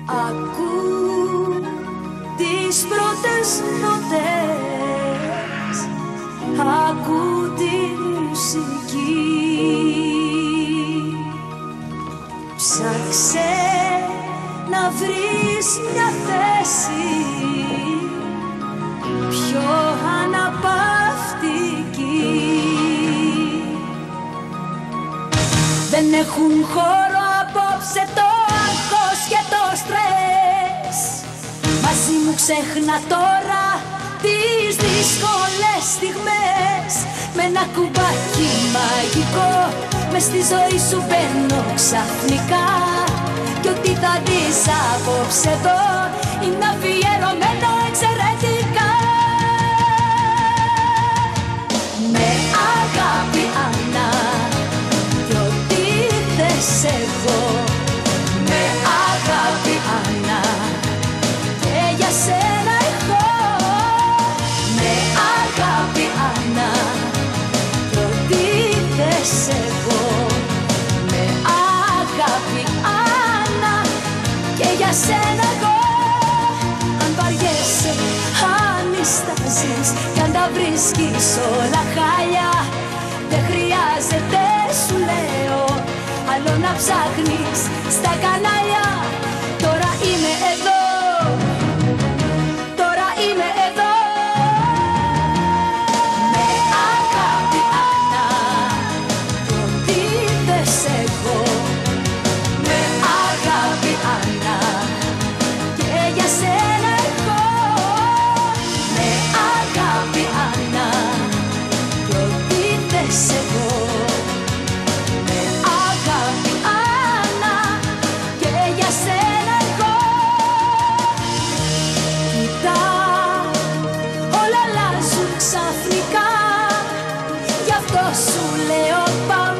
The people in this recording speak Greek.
Ακού τις πρώτες νοτές, ακού τη μουσική. Ψάξε να βρεις μια θέση πιο αναπαυτική. Δεν έχουν χώρο απόψε το άγχος και το στρες. Μαζί μου ξέχνα τώρα τις δύσκολες στιγμές. Με ένα κουμπάκι μαγικό μες στη ζωή σου μπαίνω ξαφνικά. Κι ό,τι θα δεις απόψε εδώ είναι αφιερωμένο εξαιρετικά. Με αγάπη Άννα, κι ό,τι θες εγώ. Με αγάπη Άννα, και για σένα έχω. Με αγάπη Άννα, κι ό,τι θες εγώ. Με αγάπη Άννα, και για σένα εγώ. Αν βαριέσαι, αν νιστάζεις κι αν τα βρίσκεις όλα χάλια, δεν χρειάζεται σου λέω άλλο να ψάχνεις στα κανάλια. Τώρα είμαι εδώ, τώρα είμαι εδώ. Με αγάπη Άννα, κι ό,τι θες εγώ. Με αγάπη Άννα, και για σένα έχω. Με αγάπη Άννα, κι ό,τι θες εγώ. Με αγάπη Άννα, και για σένα εγώ. Κοίτα, όλα αλλάζουν ξαφνικά. Γι' αυτό σου λέω πάμε.